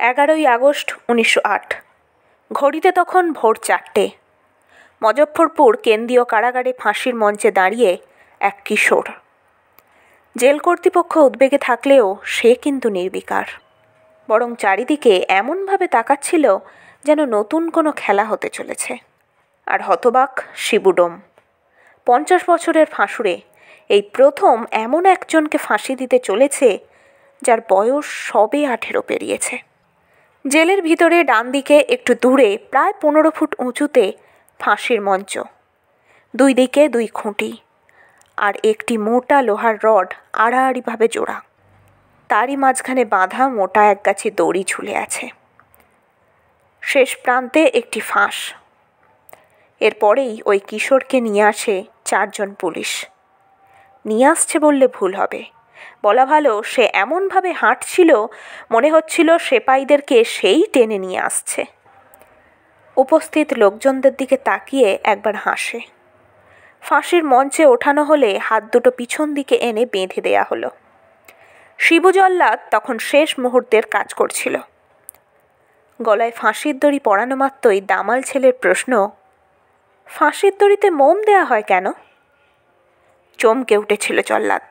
11ই August 1908। ঘড়িতে তখন ভোর 4টে। মজফ্ফরপুর কেন্দ্রীয় কারাগারে ফাঁসির মঞ্চে দাঁড়িয়ে এক কিশোর। জেল কর্তৃপক্ষ উদ্বেগে থাকলেও সে কিন্তু নির্বিকার, বরং চারিদিকে এমনভাবে তাকাচ্ছিল যেন নতুন কোনো খেলা হতে চলেছে। আর হতবাক শিবুডোম। 50 বছরের ফাঁসুড়ে এই প্রথম এমন একজনকে ফাঁসি দিতে চলেছে যার বয়স সবে 18 পেরিয়েছে। জেলের ভিতরে ডান দিকে একটু দূরে প্রায় 15 ফুট উঁচুতে ফাঁসির মঞ্চ, দুই দিকে 2 খুঁটি আর একটি মোটা লোহার রড আড়াআড়িভাবে জোড়া। তারই মাঝখানে বাঁধা মোটা একগাছি দড়ি ঝুলে আছে। শেষ প্রান্তে একটি ফাঁস। এরপরেই ওই কিশোরকে নিয়ে আসে 4 জন পুলিশ। নিয়ে আসছে বললে ভুল হবে, বলা ভালো সে এমনভাবে হাঁটছিল মনে হচ্ছিল সেপাইদেরকে সেই টেনে নিয়ে আসছে। উপস্থিত লোকজনদের দিকে তাকিয়ে একবার হাসে। ফাঁসির মঞ্চে ওঠানো হলে হাত দুটো পিছন দিকে এনে বেঁধে দেয়া হলো। শিবু জল্লাদ তখন শেষ মুহূর্তের কাজ করছিল। গলায় ফাঁসির দড়ি পরানো মাত্রই দামাল ছেলের প্রশ্ন, ফাঁসির দড়িতে মোম দেয়া হয় কেন? চমকে উঠেছিল জল্লাদ।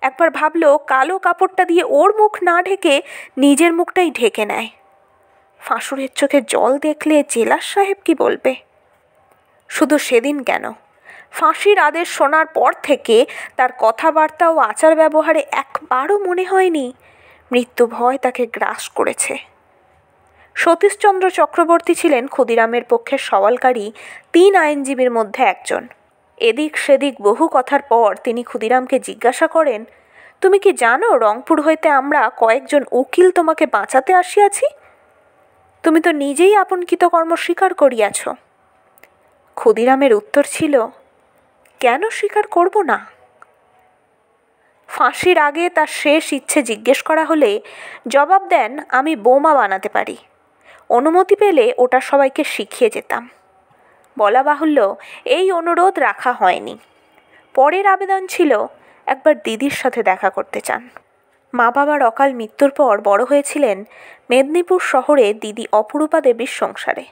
একবার ভাবল কালো কাপড়টা দিয়ে ওর মুখ না ঢেকে নিজের মুখটাই ঢেকে নেয়। ফাঁসুরের চোখে জল দেখলে জেলার সাহেব কি বলবে? শুধু সেদিন কেন, ফাঁসির আদেশ শোনার পর থেকে তার কথাবার্তা ও আচার ব্যবহারে একবারও মনে হয়নি মৃত্যু ভয় তাকে গ্রাস করেছে। সতীশচন্দ্র চক্রবর্তী ছিলেন ক্ষুদিরামের পক্ষে সওয়ালকারী 3 আইনজীবীর মধ্যে একজন। এদিক সেদিক বহু কথার পর তিনি ক্ষুদিরামকে জিজ্ঞাসা করেন, তুমি কি জানো রংপুর হইতে আমরা কয়েকজন উকিল তোমাকে বাঁচাতে আসিয়াছি? তুমি তো নিজেই আপন কৃতকর্ম স্বীকার করিয়াছ। ক্ষুদিরামের উত্তর ছিল, কেন স্বীকার করব না? ফাঁসির আগে তার শেষ ইচ্ছে জিজ্ঞেস করা হলে জবাব দেন, আমি বোমা বানাতে পারি, অনুমতি পেলে ওটা সবাইকে শিখিয়ে যেতাম। বলা বাহুল্য এই অনুরোধ রাখা হয়নি। পরের আবেদন ছিল একবার দিদির সাথে দেখা করতে চান। মা বাবার অকাল মৃত্যুর পর বড় হয়েছিলেন মেদিনীপুর শহরে দিদি অপরূপা দেবীর সংসারে।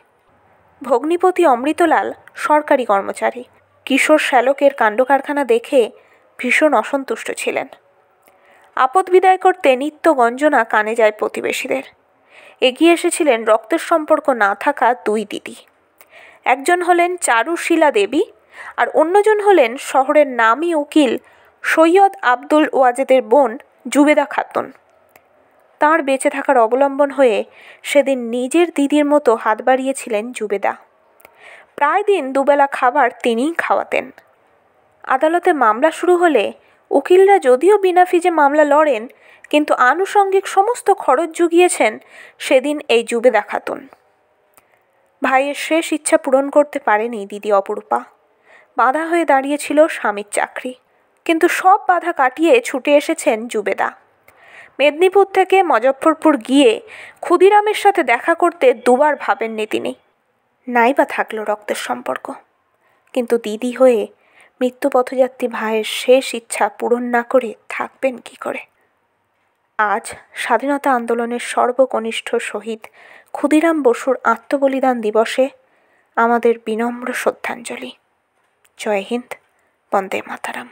ভগ্নিপতি অমৃতলাল সরকারি কর্মচারী। কিশোর শ্যালকের কাণ্ডকারখানা দেখে ভীষণ অসন্তুষ্ট ছিলেন। আপদ বিদায় করতে নিত্য গঞ্জনা কানে যায় প্রতিবেশীদের। এগিয়ে এসেছিলেন রক্তের সম্পর্ক না থাকা 2 দিদি। একজন হলেন চারুশীলা দেবী আর অন্যজন হলেন শহরের নামী উকিল সৈয়দ আব্দুল ওয়াজেদের বোন জুবেদা খাতুন। তাঁর বেঁচে থাকার অবলম্বন হয়ে সেদিন নিজের দিদির মতো হাত বাড়িয়েছিলেন জুবেদা। প্রায় দিন দুবেলা খাবার তিনিই খাওয়াতেন। আদালতে মামলা শুরু হলে উকিলরা যদিও বিনা ফিজে মামলা লড়েন, কিন্তু আনুষঙ্গিক সমস্ত খরচ জুগিয়েছেন সেদিন এই জুবেদা খাতুন। ভাইয়ের শেষ ইচ্ছা পূরণ করতে পারেনি দিদি অপরূপা। বাধা হয়ে দাঁড়িয়েছিল স্বামীর চাকরি, কিন্তু সব বাধা কাটিয়ে ছুটে এসেছেন জুবেদা। মেদিনীপুর থেকে মজফ্ফরপুর গিয়ে ক্ষুদিরামের সাথে দেখা করতে 2 বার ভাবেননি তিনি। নাই বা থাকলো রক্তের সম্পর্ক, কিন্তু দিদি হয়ে মৃত্যুপথযাত্রী ভাইয়ের শেষ ইচ্ছা পূরণ না করে থাকবেন কি করে? আজ স্বাধীনতা আন্দোলনের সর্বকনিষ্ঠ শহীদ ক্ষুদিরাম বসুর আত্মবলিদান দিবসে আমাদের বিনম্র শ্রদ্ধাঞ্জলি। জয় হিন্দ, বন্দে মাতরম।